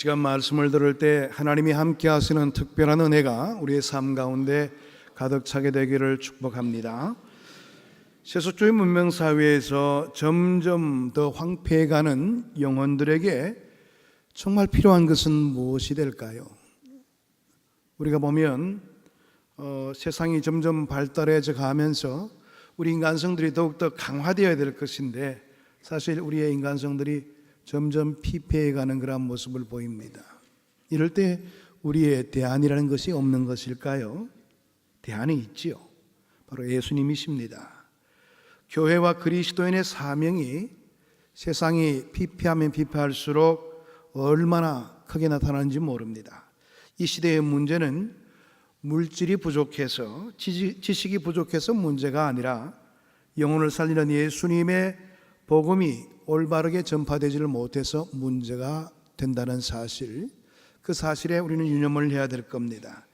시간 말씀을 들을 때 하나님이 함께 하시는 특별한 은혜가 우리의 삶 가운데 가득 차게 되기를 축복합니다. 세속주의 문명 사회에서 점점 더 황폐해가는 영혼들에게 정말 필요한 것은 무엇이 될까요? 우리가 보면 세상이 점점 발달해져 가면서 우리 인간성들이 더욱더 강화되어야 될 것인데 사실 우리의 인간성들이 점점 피폐해가는 그런 모습을 보입니다. 이럴 때 우리의 대안이라는 것이 없는 것일까요? 대안이 있지요. 바로 예수님이십니다. 교회와 그리스도인의 사명이 세상이 피폐하면 피폐할수록 얼마나 크게 나타나는지 모릅니다. 이 시대의 문제는 물질이 부족해서 지식이 부족해서 문제가 아니라 영혼을 살리는 예수님의 복음이 올바르게 전파되지를 못해서 문제가 된다는 사실, 그 사실에 우리는 유념을 해야 될 겁니다.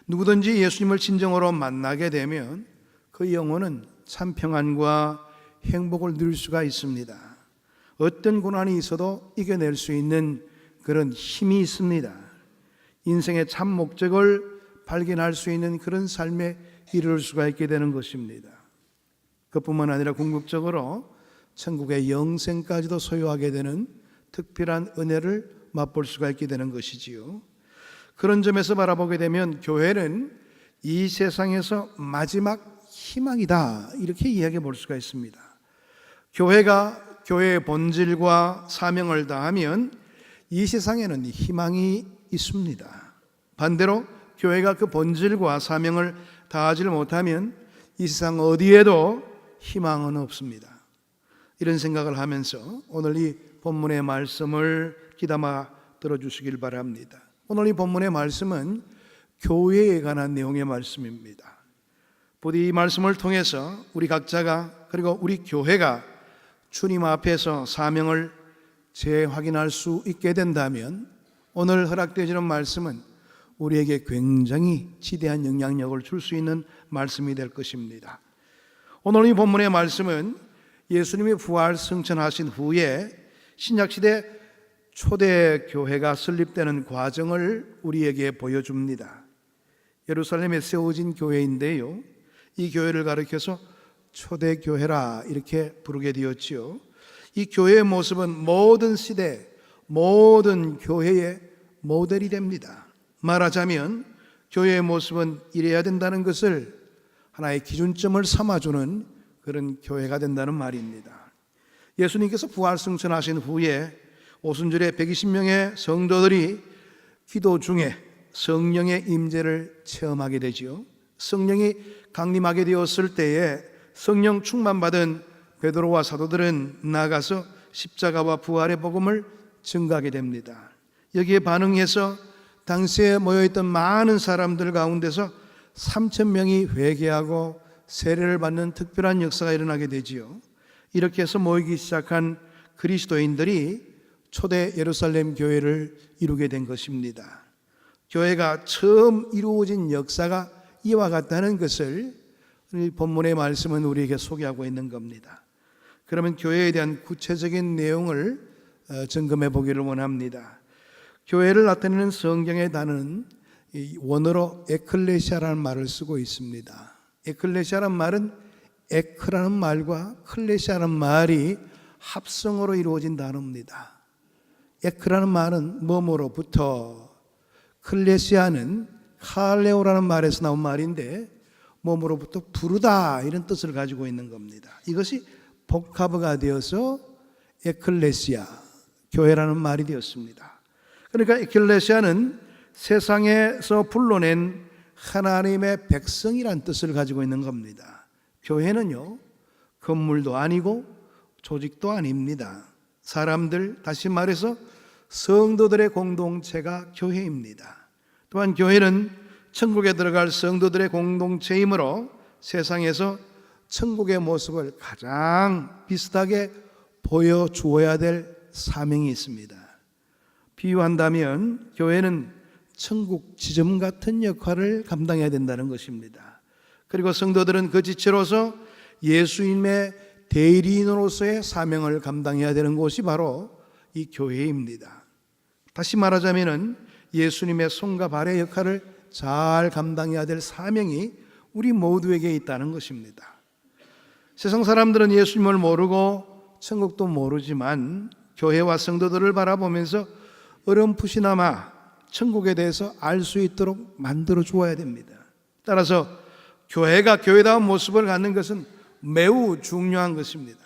누구든지 예수님을 진정으로 만나게 되면 그 영혼은 참 평안과 행복을 누릴 수가 있습니다. 어떤 고난이 있어도 이겨낼 수 있는 그런 힘이 있습니다. 인생의 참 목적을 발견할 수 있는 그런 삶에 이를 수가 있게 되는 것입니다. 그뿐만 아니라 궁극적으로 천국의 영생까지도 소유하게 되는 특별한 은혜를 맛볼 수가 있게 되는 것이지요. 그런 점에서 바라보게 되면 교회는 이 세상에서 마지막 희망이다, 이렇게 이야기해 볼 수가 있습니다. 교회가 교회의 본질과 사명을 다하면 이 세상에는 희망이 있습니다. 반대로 교회가 그 본질과 사명을 다하지 못하면 이 세상 어디에도 희망은 없습니다. 이런 생각을 하면서 오늘 이 본문의 말씀을 귀담아 들어주시길 바랍니다. 오늘 이 본문의 말씀은 교회에 관한 내용의 말씀입니다. 부디 이 말씀을 통해서 우리 각자가 그리고 우리 교회가 주님 앞에서 사명을 재확인할 수 있게 된다면 오늘 허락되어지는 말씀은 우리에게 굉장히 지대한 영향력을 줄 수 있는 말씀이 될 것입니다. 오늘 이 본문의 말씀은 예수님이 부활 승천하신 후에 신약시대 초대 교회가 설립되는 과정을 우리에게 보여줍니다. 예루살렘에 세워진 교회인데요, 이 교회를 가리켜서 초대교회라 이렇게 부르게 되었지요. 이 교회의 모습은 모든 시대, 모든 교회의 모델이 됩니다. 말하자면 교회의 모습은 이래야 된다는 것을 하나의 기준점을 삼아주는 그런 교회가 된다는 말입니다. 예수님께서 부활승천하신 후에 오순절에 120명의 성도들이 기도 중에 성령의 임재를 체험하게 되지요. 성령이 강림하게 되었을 때에 성령 충만받은 베드로와 사도들은 나가서 십자가와 부활의 복음을 증거하게 됩니다. 여기에 반응해서 당시에 모여있던 많은 사람들 가운데서 3,000명이 회개하고 세례를 받는 특별한 역사가 일어나게 되지요. 이렇게 해서 모이기 시작한 그리스도인들이 초대 예루살렘 교회를 이루게 된 것입니다. 교회가 처음 이루어진 역사가 이와 같다는 것을 본문의 말씀은 우리에게 소개하고 있는 겁니다. 그러면 교회에 대한 구체적인 내용을 점검해 보기를 원합니다. 교회를 나타내는 성경의 단어는 원어로 에클레시아라는 말을 쓰고 있습니다. 에클레시아라는 말은 에크라는 말과 클레시아라는 말이 합성으로 이루어진 단어입니다. 에크라는 말은 뭐뭐로부터, 클레시아는 칼레오라는 말에서 나온 말인데 뭐뭐로부터 부르다, 이런 뜻을 가지고 있는 겁니다. 이것이 복합어가 되어서 에클레시아, 교회라는 말이 되었습니다. 그러니까 에클레시아는 세상에서 불러낸 하나님의 백성이란 뜻을 가지고 있는 겁니다. 교회는요, 건물도 아니고 조직도 아닙니다. 사람들, 다시 말해서 성도들의 공동체가 교회입니다. 또한 교회는 천국에 들어갈 성도들의 공동체이므로 세상에서 천국의 모습을 가장 비슷하게 보여주어야 될 사명이 있습니다. 비유한다면 교회는 천국 지점 같은 역할을 감당해야 된다는 것입니다. 그리고 성도들은 그 지체로서 예수님의 대리인으로서의 사명을 감당해야 되는 곳이 바로 이 교회입니다. 다시 말하자면은 예수님의 손과 발의 역할을 잘 감당해야 될 사명이 우리 모두에게 있다는 것입니다. 세상 사람들은 예수님을 모르고 천국도 모르지만 교회와 성도들을 바라보면서 어렴풋이나마 천국에 대해서 알 수 있도록 만들어 주어야 됩니다. 따라서 교회가 교회다운 모습을 갖는 것은 매우 중요한 것입니다.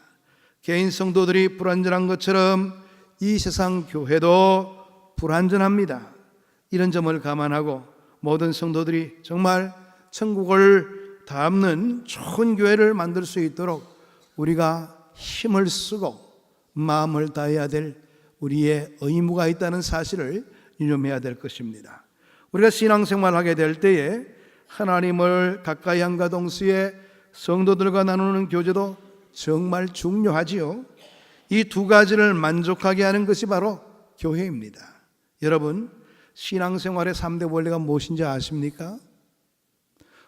개인 성도들이 불완전한 것처럼 이 세상 교회도 불완전합니다. 이런 점을 감안하고 모든 성도들이 정말 천국을 담는 좋은 교회를 만들 수 있도록 우리가 힘을 쓰고 마음을 다해야 될 우리의 의무가 있다는 사실을 유념해야 될 것입니다. 우리가 신앙생활하게 될 때에 하나님을 가까이 함과 동시에 성도들과 나누는 교제도 정말 중요하지요. 이 두 가지를 만족하게 하는 것이 바로 교회입니다. 여러분, 신앙생활의 3대 원리가 무엇인지 아십니까?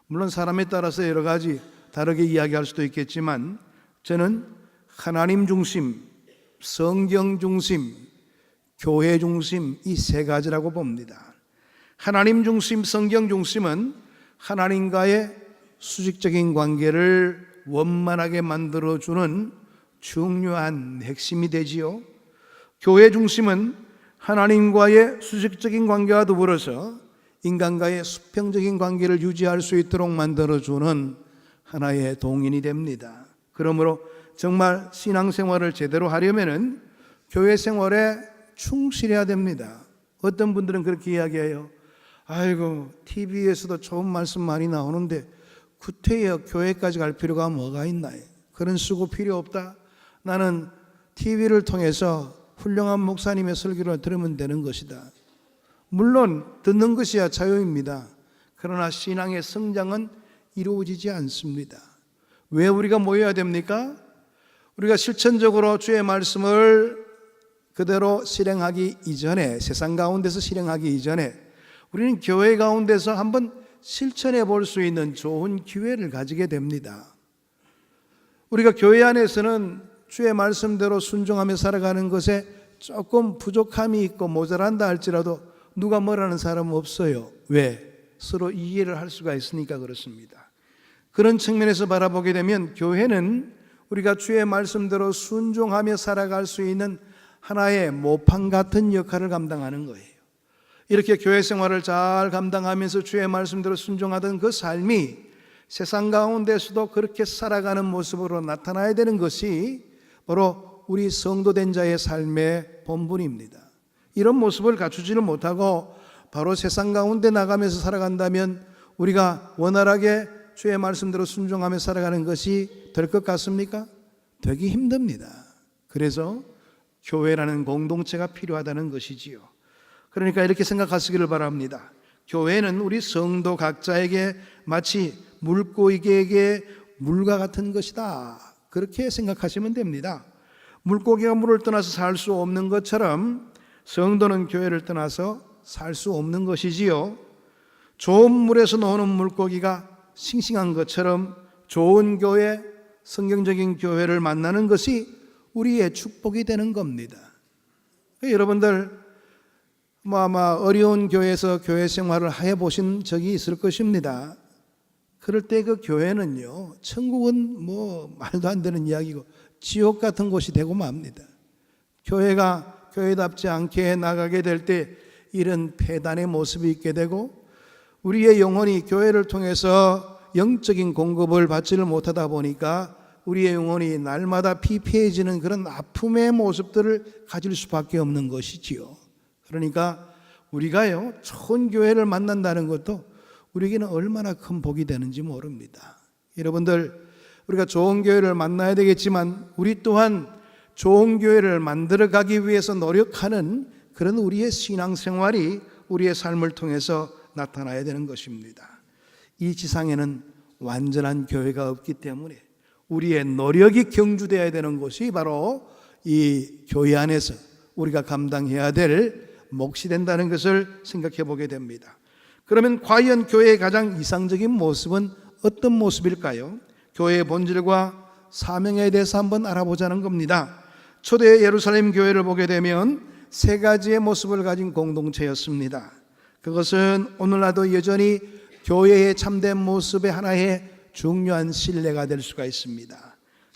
물론 사람에 따라서 여러 가지 다르게 이야기할 수도 있겠지만 저는 하나님 중심, 성경 중심, 교회 중심 이 세 가지라고 봅니다. 하나님 중심, 성경 중심은 하나님과의 수직적인 관계를 원만하게 만들어주는 중요한 핵심이 되지요. 교회 중심은 하나님과의 수직적인 관계와 더불어서 인간과의 수평적인 관계를 유지할 수 있도록 만들어주는 하나의 동인이 됩니다. 그러므로 정말 신앙생활을 제대로 하려면 교회 생활에 충실해야 됩니다. 어떤 분들은 그렇게 이야기해요. 아이고, TV에서도 좋은 말씀 많이 나오는데 구태여 교회까지 갈 필요가 뭐가 있나요? 그런 수고 필요 없다. 나는 TV를 통해서 훌륭한 목사님의 설교를 들으면 되는 것이다. 물론 듣는 것이야 자유입니다. 그러나 신앙의 성장은 이루어지지 않습니다. 왜 우리가 모여야 됩니까? 우리가 실천적으로 주의 말씀을 그대로 실행하기 이전에, 세상 가운데서 실행하기 이전에 우리는 교회 가운데서 한번 실천해 볼 수 있는 좋은 기회를 가지게 됩니다. 우리가 교회 안에서는 주의 말씀대로 순종하며 살아가는 것에 조금 부족함이 있고 모자란다 할지라도 누가 뭐라는 사람은 없어요. 왜? 서로 이해를 할 수가 있으니까 그렇습니다. 그런 측면에서 바라보게 되면 교회는 우리가 주의 말씀대로 순종하며 살아갈 수 있는 하나의 모판 같은 역할을 감당하는 거예요. 이렇게 교회 생활을 잘 감당하면서 주의 말씀대로 순종하던 그 삶이 세상 가운데서도 그렇게 살아가는 모습으로 나타나야 되는 것이 바로 우리 성도된 자의 삶의 본분입니다. 이런 모습을 갖추지를 못하고 바로 세상 가운데 나가면서 살아간다면 우리가 원활하게 주의 말씀대로 순종하며 살아가는 것이 될 것 같습니까? 되기 힘듭니다. 그래서 교회라는 공동체가 필요하다는 것이지요. 그러니까 이렇게 생각하시기를 바랍니다. 교회는 우리 성도 각자에게 마치 물고기에게 물과 같은 것이다. 그렇게 생각하시면 됩니다. 물고기가 물을 떠나서 살 수 없는 것처럼 성도는 교회를 떠나서 살 수 없는 것이지요. 좋은 물에서 나오는 물고기가 싱싱한 것처럼 좋은 교회, 성경적인 교회를 만나는 것이 우리의 축복이 되는 겁니다. 여러분들 아마 어려운 교회에서 교회 생활을 해보신 적이 있을 것입니다. 그럴 때 그 교회는요, 천국은 뭐 말도 안 되는 이야기고 지옥 같은 곳이 되고 맙니다. 교회가 교회답지 않게 나가게 될 때 이런 폐단의 모습이 있게 되고 우리의 영혼이 교회를 통해서 영적인 공급을 받지를 못하다 보니까 우리의 영혼이 날마다 피폐해지는 그런 아픔의 모습들을 가질 수밖에 없는 것이지요. 그러니까 우리가요, 좋은 교회를 만난다는 것도 우리에게는 얼마나 큰 복이 되는지 모릅니다. 여러분들, 우리가 좋은 교회를 만나야 되겠지만 우리 또한 좋은 교회를 만들어가기 위해서 노력하는 그런 우리의 신앙생활이 우리의 삶을 통해서 나타나야 되는 것입니다. 이 지상에는 완전한 교회가 없기 때문에 우리의 노력이 경주되어야 되는 것이 바로 이 교회 안에서 우리가 감당해야 될 몫이 된다는 것을 생각해 보게 됩니다. 그러면 과연 교회의 가장 이상적인 모습은 어떤 모습일까요? 교회의 본질과 사명에 대해서 한번 알아보자는 겁니다. 초대 예루살렘 교회를 보게 되면 세 가지의 모습을 가진 공동체였습니다. 그것은 오늘날도 여전히 교회의 참된 모습의 하나의 중요한 신뢰가 될 수가 있습니다.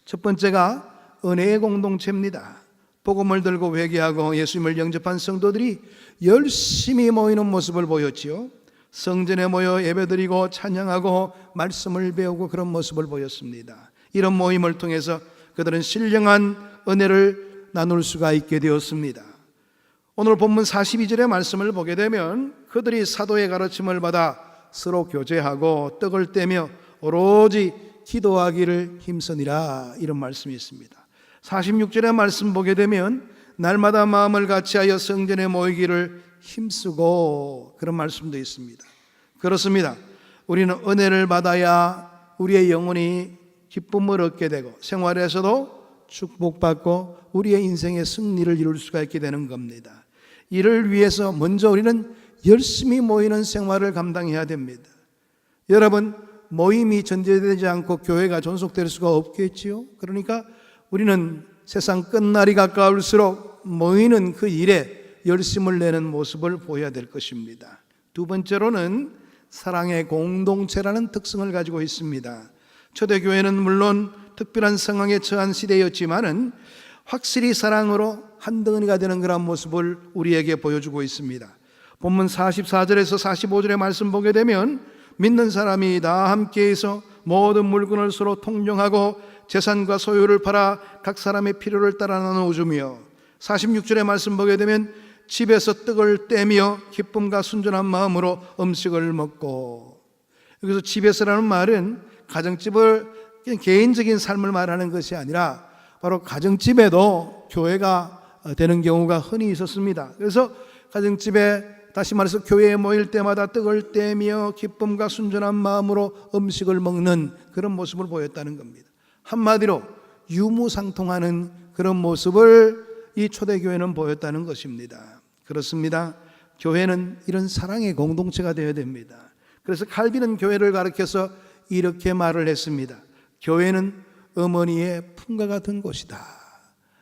첫 번째가 은혜의 공동체입니다. 복음을 들고 회개하고 예수님을 영접한 성도들이 열심히 모이는 모습을 보였지요. 성전에 모여 예배드리고 찬양하고 말씀을 배우고 그런 모습을 보였습니다. 이런 모임을 통해서 그들은 신령한 은혜를 나눌 수가 있게 되었습니다. 오늘 본문 42절의 말씀을 보게 되면 그들이 사도의 가르침을 받아 서로 교제하고 떡을 떼며 오로지 기도하기를 힘쓰니라, 이런 말씀이 있습니다. 46절의 말씀 보게 되면 날마다 마음을 같이하여 성전에 모이기를 힘쓰고, 그런 말씀도 있습니다. 그렇습니다. 우리는 은혜를 받아야 우리의 영혼이 기쁨을 얻게 되고 생활에서도 축복받고 우리의 인생의 승리를 이룰 수가 있게 되는 겁니다. 이를 위해서 먼저 우리는 열심히 모이는 생활을 감당해야 됩니다. 여러분, 모임이 전제되지 않고 교회가 존속될 수가 없겠지요. 그러니까 우리는 세상 끝날이 가까울수록 모이는 그 일에 열심을 내는 모습을 보여야 될 것입니다. 두 번째로는 사랑의 공동체라는 특성을 가지고 있습니다. 초대교회는 물론 특별한 상황에 처한 시대였지만은 확실히 사랑으로 한 덩어리가 되는 그런 모습을 우리에게 보여주고 있습니다. 본문 44절에서 45절의 말씀 보게 되면 믿는 사람이 다 함께해서 모든 물건을 서로 통용하고 재산과 소유를 팔아 각 사람의 필요를 따라 나눠주며, 46절의 말씀 보게 되면 집에서 떡을 떼며 기쁨과 순전한 마음으로 음식을 먹고, 여기서 집에서라는 말은 가정집을 개인적인 삶을 말하는 것이 아니라 바로 가정집에도 교회가 되는 경우가 흔히 있었습니다. 그래서 가정집에, 다시 말해서 교회에 모일 때마다 떡을 떼며 기쁨과 순전한 마음으로 음식을 먹는 그런 모습을 보였다는 겁니다. 한마디로 유무상통하는 그런 모습을 이 초대교회는 보였다는 것입니다. 그렇습니다. 교회는 이런 사랑의 공동체가 되어야 됩니다. 그래서 칼빈은 교회를 가리켜서 이렇게 말을 했습니다. 교회는 어머니의 품과 같은 곳이다.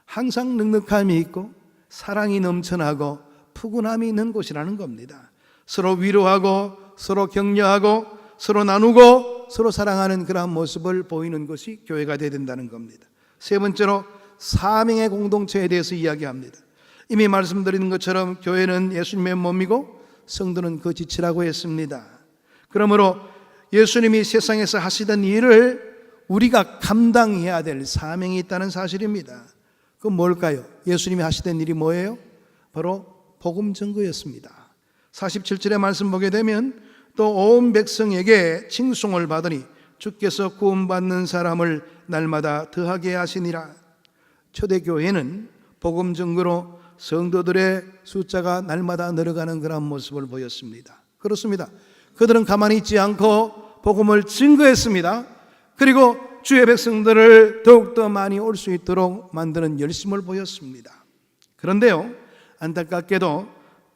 항상 넉넉함이 있고 사랑이 넘쳐나고 푸근함이 있는 곳이라는 겁니다. 서로 위로하고 서로 격려하고 서로 나누고 서로 사랑하는 그러한 모습을 보이는 것이 교회가 되어야 된다는 겁니다. 세 번째로 사명의 공동체에 대해서 이야기합니다. 이미 말씀드린 것처럼 교회는 예수님의 몸이고 성도는 그 지체라고 했습니다. 그러므로 예수님이 세상에서 하시던 일을 우리가 감당해야 될 사명이 있다는 사실입니다. 그건 뭘까요? 예수님이 하시던 일이 뭐예요? 바로 복음 전거였습니다. 47절의 말씀 보게 되면 또 온 백성에게 칭송을 받으니 주께서 구원받는 사람을 날마다 더하게 하시니라. 초대교회는 복음 전거로 성도들의 숫자가 날마다 늘어가는 그런 모습을 보였습니다. 그렇습니다. 그들은 가만히 있지 않고 복음을 증거했습니다. 그리고 주의 백성들을 더욱더 많이 올 수 있도록 만드는 열심을 보였습니다. 그런데요, 안타깝게도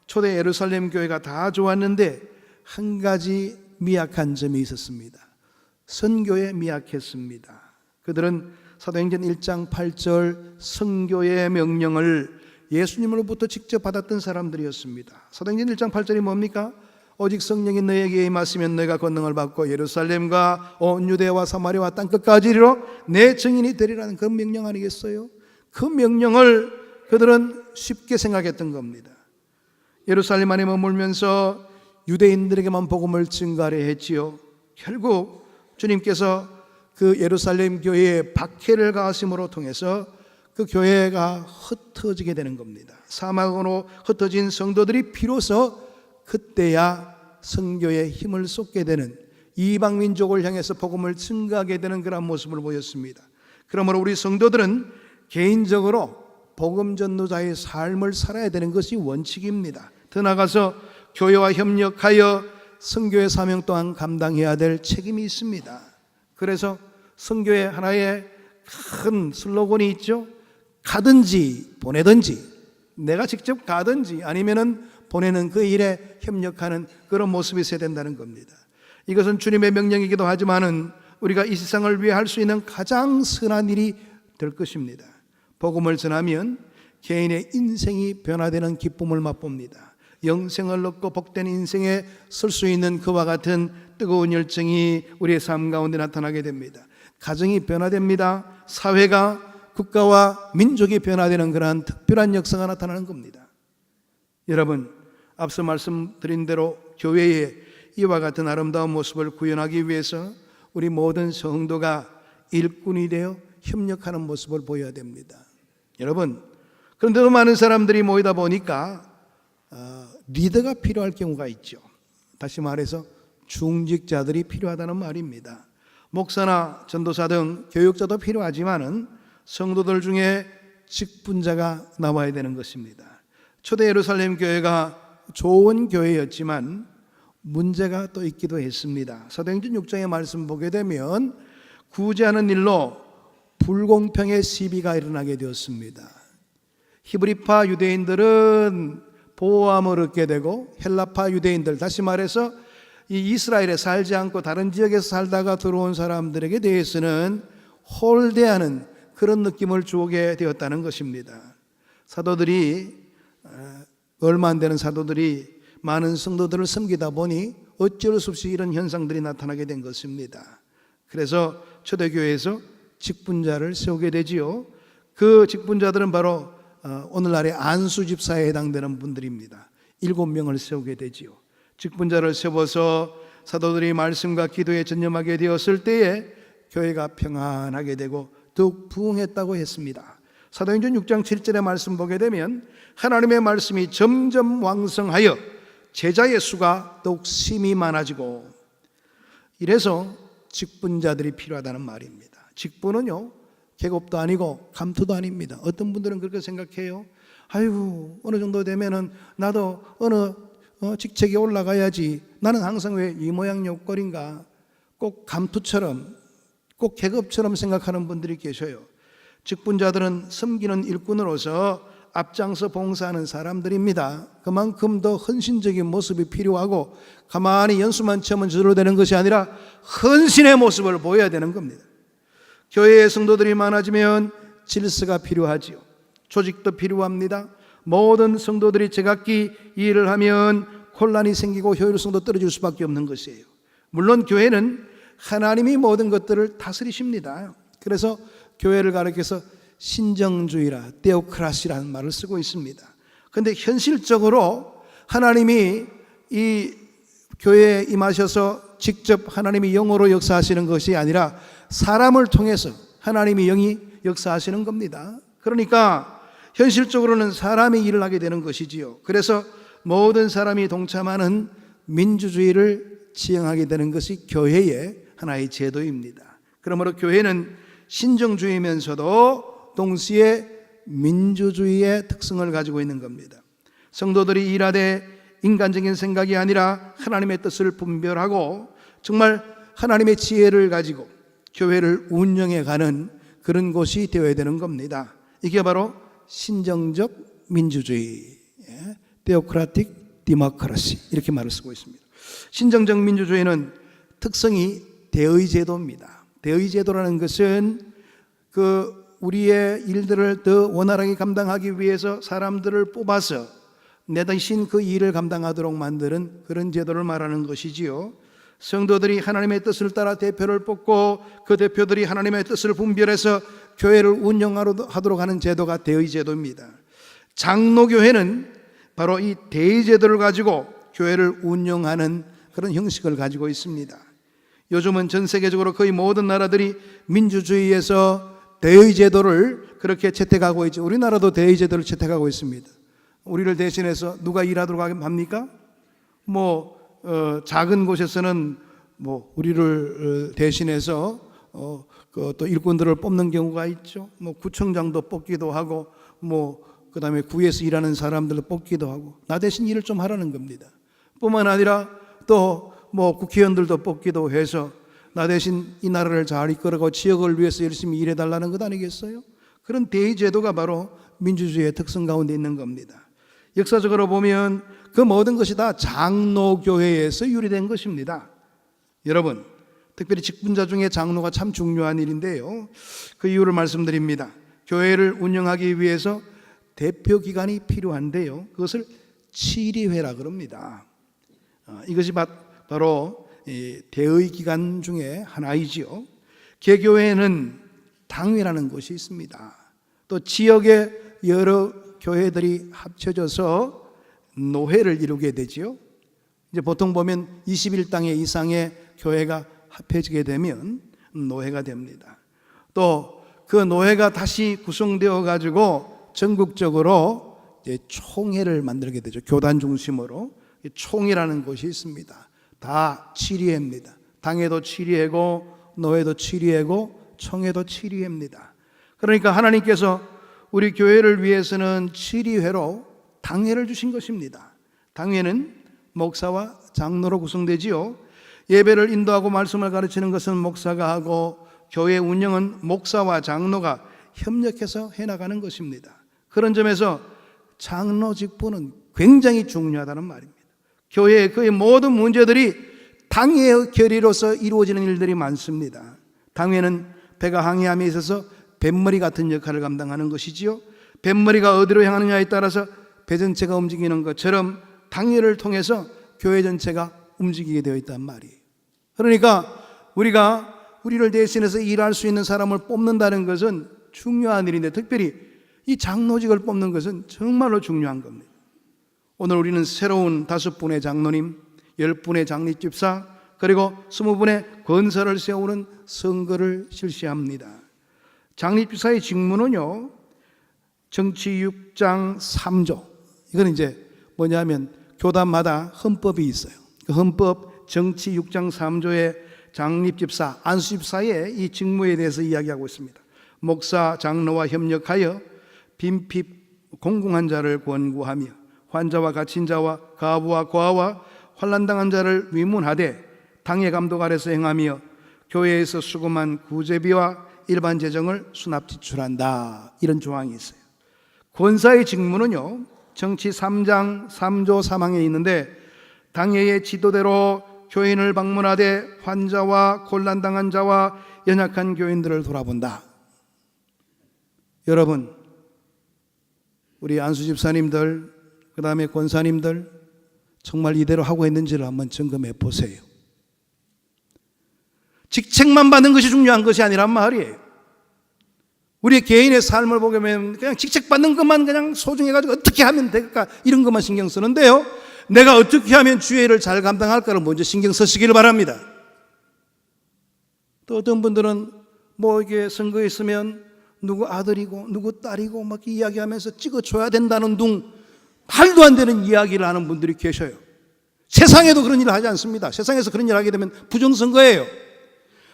초대 예루살렘 교회가 다 좋았는데 한 가지 미약한 점이 있었습니다. 선교에 미약했습니다. 그들은 사도행전 1장 8절 선교의 명령을 예수님으로부터 직접 받았던 사람들이었습니다. 사도행전 1장 8절이 뭡니까? 오직 성령이 너에게 임하시면 너희가 권능을 받고 예루살렘과 온 유대와 사마리아와 땅끝까지 이르러 내 증인이 되리라는 그 명령 아니겠어요? 그 명령을 그들은 쉽게 생각했던 겁니다. 예루살렘 안에 머물면서 유대인들에게만 복음을 증가하려 했지요. 결국 주님께서 그 예루살렘 교회에 박해를 가하심으로 통해서 그 교회가 흩어지게 되는 겁니다. 사막으로 흩어진 성도들이 비로소 그때야 선교에 힘을 쏟게 되는, 이방 민족을 향해서 복음을 증가하게 되는 그런 모습을 보였습니다. 그러므로 우리 성도들은 개인적으로 복음 전도자의 삶을 살아야 되는 것이 원칙입니다. 더 나아가서 교회와 협력하여 선교의 사명 또한 감당해야 될 책임이 있습니다. 그래서 선교의 하나의 큰 슬로건이 있죠. 가든지 보내든지, 내가 직접 가든지 아니면은 보내는 그 일에 협력하는 그런 모습이 있어야 된다는 겁니다. 이것은 주님의 명령이기도 하지만은 우리가 이 세상을 위해 할 수 있는 가장 선한 일이 될 것입니다. 복음을 전하면 개인의 인생이 변화되는 기쁨을 맛봅니다. 영생을 얻고 복된 인생에 설 수 있는 그와 같은 뜨거운 열정이 우리의 삶 가운데 나타나게 됩니다. 가정이 변화됩니다. 사회가, 국가와 민족이 변화되는 그러한 특별한 역사가 나타나는 겁니다. 여러분, 앞서 말씀드린 대로 교회에 이와 같은 아름다운 모습을 구현하기 위해서 우리 모든 성도가 일꾼이 되어 협력하는 모습을 보여야 됩니다. 여러분, 그런데도 많은 사람들이 모이다 보니까 리더가 필요할 경우가 있죠. 다시 말해서 중직자들이 필요하다는 말입니다. 목사나 전도사 등 교육자도 필요하지만은 성도들 중에 직분자가 나와야 되는 것입니다. 초대 예루살렘 교회가 좋은 교회였지만 문제가 또 있기도 했습니다. 사도행전 6장의 말씀 보게 되면 구제하는 일로 불공평의 시비가 일어나게 되었습니다. 히브리파 유대인들은 보호함을 얻게 되고 헬라파 유대인들, 다시 말해서 이 이스라엘에 살지 않고 다른 지역에서 살다가 들어온 사람들에게 대해서는 홀대하는 그런 느낌을 주게 되었다는 것입니다. 사도들이 얼마 안 되는 사도들이 많은 성도들을 섬기다 보니 어쩔 수 없이 이런 현상들이 나타나게 된 것입니다. 그래서 초대교회에서 직분자를 세우게 되지요. 그 직분자들은 바로 오늘날의 안수 집사에 해당되는 분들입니다. 7명을 세우게 되지요. 직분자를 세워서 사도들이 말씀과 기도에 전념하게 되었을 때에 교회가 평안하게 되고 더욱 부흥했다고 했습니다. 사도행전 6장 7절의 말씀 보게 되면 하나님의 말씀이 점점 왕성하여 제자의 수가 더욱 심히 많아지고, 이래서 직분자들이 필요하다는 말입니다. 직분은요, 계급도 아니고 감투도 아닙니다. 어떤 분들은 그렇게 생각해요. 아이고, 어느 정도 되면은 나도 어느 직책에 올라가야지. 나는 항상 왜 이 모양 옆걸인가? 꼭 감투처럼, 꼭 계급처럼 생각하는 분들이 계셔요. 직분자들은 섬기는 일꾼으로서 앞장서 봉사하는 사람들입니다. 그만큼 더 헌신적인 모습이 필요하고, 가만히 연수만 채우면 저절로 되는 것이 아니라 헌신의 모습을 보여야 되는 겁니다. 교회의 성도들이 많아지면 질서가 필요하지요. 조직도 필요합니다. 모든 성도들이 제각기 일을 하면 혼란이 생기고 효율성도 떨어질 수밖에 없는 것이에요. 물론 교회는 하나님이 모든 것들을 다스리십니다. 그래서 교회를 가리켜서 신정주의라, 테오크라시라는 말을 쓰고 있습니다. 그런데 현실적으로 하나님이 이 교회에 임하셔서 직접 하나님이 영으로 역사하시는 것이 아니라 사람을 통해서 하나님이 영이 역사하시는 겁니다. 그러니까 현실적으로는 사람이 일을 하게 되는 것이지요. 그래서 모든 사람이 동참하는 민주주의를 지향하게 되는 것이 교회의 하나의 제도입니다. 그러므로 교회는 신정주의면서도 동시에 민주주의의 특성을 가지고 있는 겁니다. 성도들이 일하되 인간적인 생각이 아니라 하나님의 뜻을 분별하고 정말 하나님의 지혜를 가지고 교회를 운영해가는 그런 곳이 되어야 되는 겁니다. 이게 바로 신정적 민주주의, 테오크라틱 디모크라시, 이렇게 말을 쓰고 있습니다. 신정적 민주주의는 특성이 대의제도입니다. 대의제도라는 것은 우리의 일들을 더 원활하게 감당하기 위해서 사람들을 뽑아서 내 대신 그 일을 감당하도록 만드는 그런 제도를 말하는 것이지요. 성도들이 하나님의 뜻을 따라 대표를 뽑고 그 대표들이 하나님의 뜻을 분별해서 교회를 운영하도록 하는 제도가 대의제도입니다. 장로교회는 바로 이 대의제도를 가지고 교회를 운영하는 그런 형식을 가지고 있습니다. 요즘은 전 세계적으로 거의 모든 나라들이 민주주의에서 대의제도를 그렇게 채택하고 있죠. 우리나라도 대의제도를 채택하고 있습니다. 우리를 대신해서 누가 일하도록 합니까? 작은 곳에서는 우리를 대신해서 또 일꾼들을 뽑는 경우가 있죠. 구청장도 뽑기도 하고, 그다음에 구에서 일하는 사람들을 뽑기도 하고, 나 대신 일을 좀 하라는 겁니다. 뿐만 아니라 또 국회의원들도 뽑기도 해서 나 대신 이 나라를 잘 이끌어가고 지역을 위해서 열심히 일해달라는 것 아니겠어요? 그런 대의제도가 바로 민주주의의 특성 가운데 있는 겁니다. 역사적으로 보면 그 모든 것이 다 장로교회에서 유래된 것입니다. 여러분, 특별히 직분자 중에 장로가 참 중요한 일인데요, 그 이유를 말씀드립니다. 교회를 운영하기 위해서 대표 기관이 필요한데요. 그것을 치리회라 그럽니다. 이것이 바로 대의 기관 중에 하나이지요. 개교회에는 당회라는 것이 있습니다. 또 지역의 여러 교회들이 합쳐져서 노회를 이루게 되지요. 이제 보통 보면 21당회 이상의 교회가 합해지게 되면 노회가 됩니다. 또 그 노회가 다시 구성되어 가지고 전국적으로 이제 총회를 만들게 되죠. 교단 중심으로 총회라는 것이 있습니다. 다 치리회입니다. 당회도 치리회고 노회도 치리회고 총회도 치리회입니다. 그러니까 하나님께서 우리 교회를 위해서는 치리회로 당회를 주신 것입니다. 당회는 목사와 장로로 구성되지요. 예배를 인도하고 말씀을 가르치는 것은 목사가 하고 교회 운영은 목사와 장로가 협력해서 해나가는 것입니다. 그런 점에서 장로 직분은 굉장히 중요하다는 말입니다. 교회의 그의 모든 문제들이 당회의 결의로서 이루어지는 일들이 많습니다. 당회는 배가 항해함에 있어서 뱃머리 같은 역할을 감당하는 것이지요. 뱃머리가 어디로 향하느냐에 따라서 배 전체가 움직이는 것처럼 당회를 통해서 교회 전체가 움직이게 되어 있단 말이에요. 그러니까 우리를 대신해서 일할 수 있는 사람을 뽑는다는 것은 중요한 일인데, 특별히 이 장로직을 뽑는 것은 정말로 중요한 겁니다. 오늘 우리는 새로운 5분의 장로님, 10분의 장립집사, 그리고 20분의 권사를 세우는 선거를 실시합니다. 장립집사의 직무는요, 정치 6장 3조. 이건 이제 뭐냐면 교단마다 헌법이 있어요. 그 헌법 정치 6장 3조의 장립집사, 안수집사의 이 직무에 대해서 이야기하고 있습니다. 목사, 장로와 협력하여 빈핍, 공공한 자를 권고하며 환자와 갇힌 자와 가부와 고아와 환난당한 자를 위문하되 당회 감독 아래서 행하며 교회에서 수금한 구제비와 일반 재정을 수납 지출한다. 이런 조항이 있어요. 권사의 직무는요, 정치 3장 3조 3항에 있는데 당회의 지도대로 교인을 방문하되 환자와 곤란당한 자와 연약한 교인들을 돌아본다. 여러분, 우리 안수집사님들, 그 다음에 권사님들 정말 이대로 하고 있는지를 한번 점검해 보세요. 직책만 받는 것이 중요한 것이 아니란 말이에요. 우리 개인의 삶을 보게 되면 그냥 직책 받는 것만 그냥 소중해가지고 어떻게 하면 될까 이런 것만 신경 쓰는데요, 내가 어떻게 하면 주의 일을 잘 감당할까를 먼저 신경 쓰시기를 바랍니다. 또 어떤 분들은 뭐 이게 선거에 있으면 누구 아들이고 누구 딸이고 막 이야기하면서 찍어줘야 된다는 둥 말도 안 되는 이야기를 하는 분들이 계셔요. 세상에도 그런 일을 하지 않습니다. 세상에서 그런 일을 하게 되면 부정선거예요.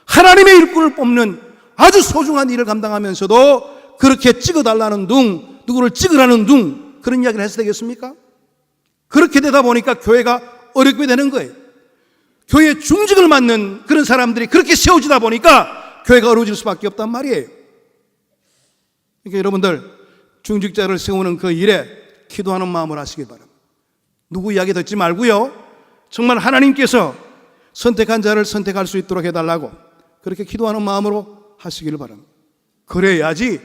하나님의 일꾼을 뽑는 아주 소중한 일을 감당하면서도 그렇게 찍어달라는 둥, 누구를 찍으라는 둥, 그런 이야기를 해서 되겠습니까? 그렇게 되다 보니까 교회가 어렵게 되는 거예요. 교회 중직을 맡는 그런 사람들이 그렇게 세워지다 보니까 교회가 어려워질 수밖에 없단 말이에요. 그러니까 여러분들 중직자를 세우는 그 일에 기도하는 마음을 하시길 바랍니다. 누구 이야기 듣지 말고요, 정말 하나님께서 선택한 자를 선택할 수 있도록 해달라고 그렇게 기도하는 마음으로 하시기를 바랍니다. 그래야지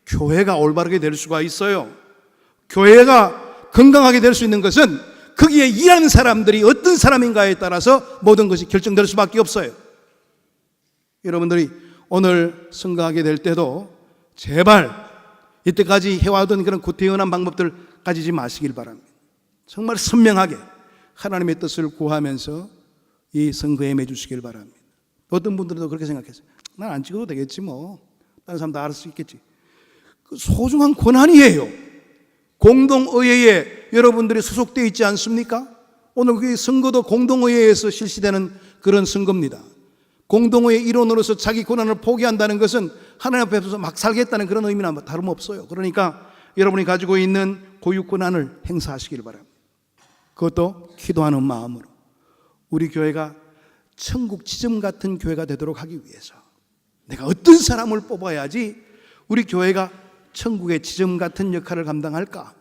교회가 올바르게 될 수가 있어요. 교회가 건강하게 될 수 있는 것은 거기에 일하는 사람들이 어떤 사람인가에 따라서 모든 것이 결정될 수밖에 없어요. 여러분들이 오늘 선거하게 될 때도 제발 이때까지 해와던 그런 구태연한 방법들 가지지 마시길 바랍니다. 정말 선명하게 하나님의 뜻을 구하면서 이 선거에 임해주시길 바랍니다. 어떤 분들도 그렇게 생각했어요. 난 안 찍어도 되겠지 뭐, 다른 사람 다 알을 수 있겠지. 그 소중한 권한이에요. 공동의회에 여러분들이 소속되어 있지 않습니까? 오늘 그 선거도 공동의회에서 실시되는 그런 선거입니다. 공동의회 일원으로서 자기 권한을 포기한다는 것은 하나님 앞에서 막 살겠다는 그런 의미나 다름없어요. 그러니까 여러분이 가지고 있는 고유 권한을 행사하시길 바랍니다. 그것도 기도하는 마음으로 우리 교회가 천국 지점 같은 교회가 되도록 하기 위해서 내가 어떤 사람을 뽑아야지 우리 교회가 천국의 지점 같은 역할을 감당할까?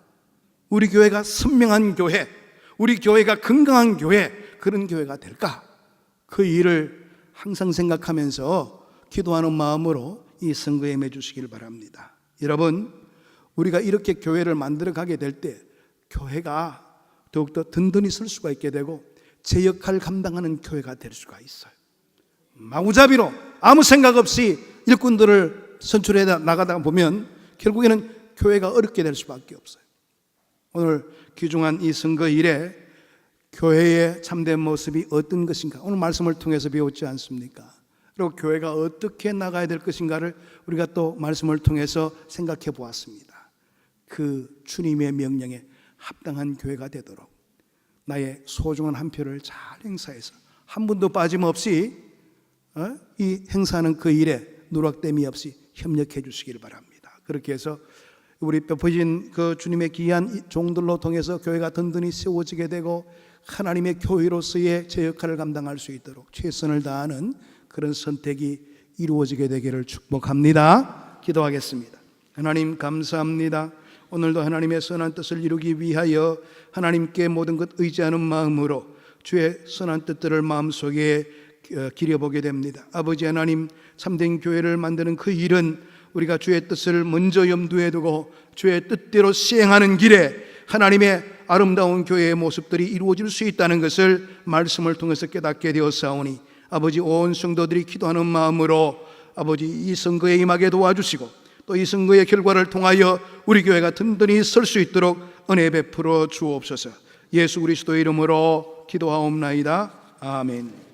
우리 교회가 선명한 교회, 우리 교회가 건강한 교회, 그런 교회가 될까? 그 일을 항상 생각하면서 기도하는 마음으로 이 선거에 임해주시길 바랍니다. 여러분, 우리가 이렇게 교회를 만들어 가게 될 때 교회가 더욱더 든든히 설 수가 있게 되고 제 역할을 감당하는 교회가 될 수가 있어요. 마구잡이로 아무 생각 없이 일꾼들을 선출해 나가다 보면 결국에는 교회가 어렵게 될 수밖에 없어요. 오늘 귀중한 이 선거일에 교회의 참된 모습이 어떤 것인가, 오늘 말씀을 통해서 배웠지 않습니까? 그리고 교회가 어떻게 나가야 될 것인가를 우리가 또 말씀을 통해서 생각해 보았습니다. 그 주님의 명령에 합당한 교회가 되도록 나의 소중한 한 표를 잘 행사해서 한 분도 빠짐없이 이 행사하는 그 일에 누락됨이 없이 협력해 주시길 바랍니다. 그렇게 해서 우리 뼈퍼진 그 주님의 귀한 종들로 통해서 교회가 든든히 세워지게 되고 하나님의 교회로서의 제 역할을 감당할 수 있도록 최선을 다하는 그런 선택이 이루어지게 되기를 축복합니다. 기도하겠습니다. 하나님 감사합니다. 오늘도 하나님의 선한 뜻을 이루기 위하여 하나님께 모든 것 의지하는 마음으로 주의 선한 뜻들을 마음속에 기려보게 됩니다. 아버지 하나님, 참된 교회를 만드는 그 일은 우리가 주의 뜻을 먼저 염두에 두고 주의 뜻대로 시행하는 길에 하나님의 아름다운 교회의 모습들이 이루어질 수 있다는 것을 말씀을 통해서 깨닫게 되었사오니 아버지, 온 성도들이 기도하는 마음으로 아버지 이 선거에 임하게 도와주시고 또 이 선거의 결과를 통하여 우리 교회가 든든히 설 수 있도록 은혜 베풀어 주옵소서. 예수 그리스도의 이름으로 기도하옵나이다. 아멘.